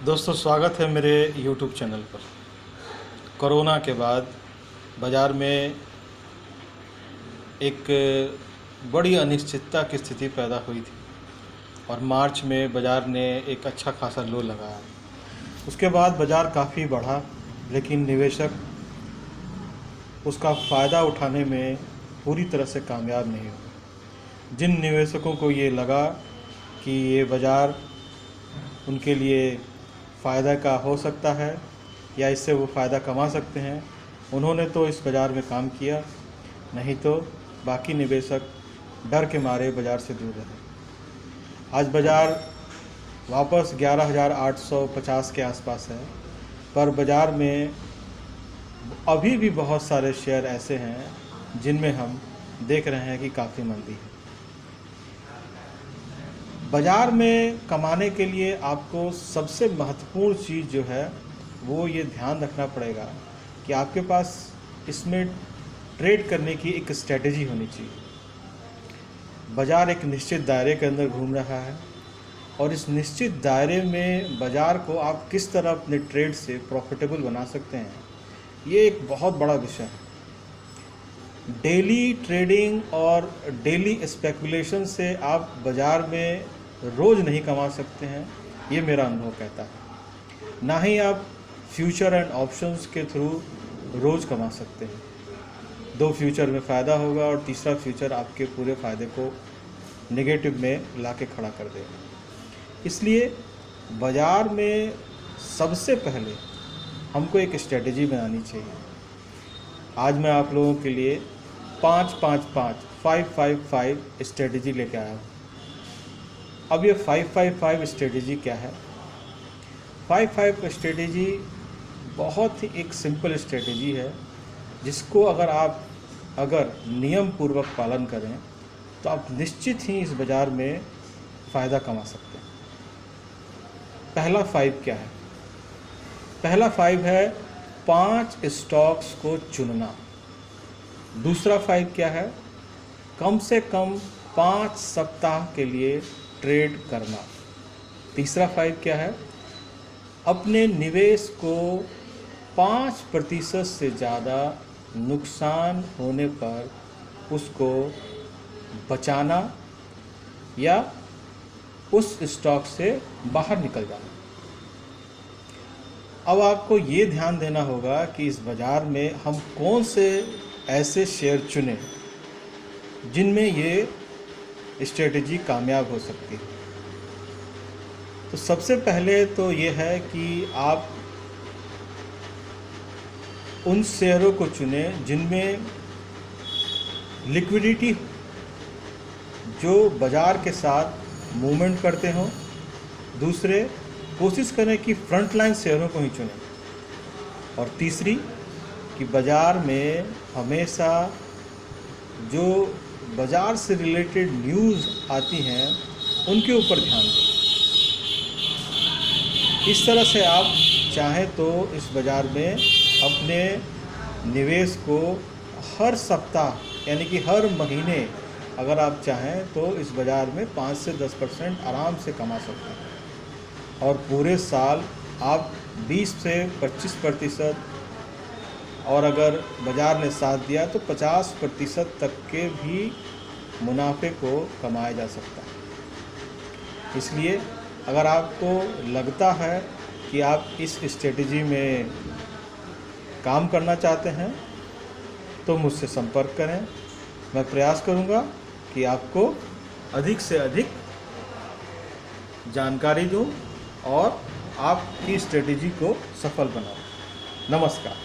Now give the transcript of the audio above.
दोस्तों, स्वागत है मेरे YouTube चैनल पर। कोरोना के बाद बाज़ार में एक बड़ी अनिश्चितता की स्थिति पैदा हुई थी और मार्च में बाज़ार ने एक अच्छा खासा लो लगाया। उसके बाद बाज़ार काफ़ी बढ़ा, लेकिन निवेशक उसका फ़ायदा उठाने में पूरी तरह से कामयाब नहीं हुए। जिन निवेशकों को ये लगा कि ये बाज़ार उनके लिए फ़ायदा का हो सकता है या इससे वो फ़ायदा कमा सकते हैं, उन्होंने तो इस बाज़ार में काम किया, नहीं तो बाकी निवेशक डर के मारे बाज़ार से दूर रहे। आज बाज़ार वापस 11,850 के आसपास है, पर बाज़ार में अभी भी बहुत सारे शेयर ऐसे हैं जिनमें हम देख रहे हैं कि काफ़ी मंदी है। बाज़ार में कमाने के लिए आपको सबसे महत्वपूर्ण चीज़ जो है वो ये ध्यान रखना पड़ेगा कि आपके पास इसमें ट्रेड करने की एक स्ट्रेटजी होनी चाहिए। बाज़ार एक निश्चित दायरे के अंदर घूम रहा है और इस निश्चित दायरे में बाज़ार को आप किस तरह अपने ट्रेड से प्रॉफिटेबल बना सकते हैं, ये एक बहुत बड़ा विषय है। डेली ट्रेडिंग और डेली स्पेकुलेशन से आप बाज़ार में रोज़ नहीं कमा सकते हैं, ये मेरा अनुभव कहता है। ना ही आप फ्यूचर एंड ऑप्शंस के थ्रू रोज़ कमा सकते हैं। 2 फ्यूचर में फ़ायदा होगा और तीसरा फ्यूचर आपके पूरे फ़ायदे को नेगेटिव में ला के खड़ा कर देगा। इसलिए बाज़ार में सबसे पहले हमको एक स्ट्रेटजी बनानी चाहिए। आज मैं आप लोगों के लिए 5-5-5 स्ट्रेटजी लेके आया हूँ। अब ये 5-5-5 स्ट्रेटजी क्या है? 5-5 स्ट्रेटजी बहुत ही एक सिंपल स्ट्रेटजी है, जिसको अगर नियम पूर्वक पालन करें तो आप निश्चित ही इस बाज़ार में फ़ायदा कमा सकते हैं। पहला 5 क्या है? पहला 5 है 5 स्टॉक्स को चुनना। दूसरा 5 क्या है? कम से कम 5 सप्ताह के लिए ट्रेड करना। तीसरा 5 क्या है? अपने निवेश को 5% से ज़्यादा नुकसान होने पर उसको बचाना या उस स्टॉक से बाहर निकल जाना। अब आपको ये ध्यान देना होगा कि इस बाज़ार में हम कौन से ऐसे शेयर चुनें जिनमें ये स्ट्रेटजी कामयाब हो सकती है। तो सबसे पहले तो ये है कि आप उन शेयरों को चुनें जिनमें लिक्विडिटी, जो बाज़ार के साथ मूवमेंट करते हों। दूसरे, कोशिश करें कि फ्रंटलाइन शेयरों को ही चुनें। और तीसरी, कि बाज़ार में हमेशा जो बाज़ार से रिलेटेड न्यूज़ आती हैं उनके ऊपर ध्यान दें। इस तरह से आप चाहें तो इस बाज़ार में अपने निवेश को हर सप्ताह यानी कि हर महीने अगर आप चाहें तो इस बाज़ार में 5 से 10% आराम से कमा सकते हैं। और पूरे साल आप 20 से 25% और अगर बाज़ार ने साथ दिया तो 50% तक के भी मुनाफे को कमाया जा सकता है। इसलिए अगर आपको लगता है कि आप इस स्ट्रेटजी में काम करना चाहते हैं तो मुझसे संपर्क करें। मैं प्रयास करूंगा कि आपको अधिक से अधिक जानकारी दूं और आपकी स्ट्रेटजी को सफल बनाऊं। नमस्कार।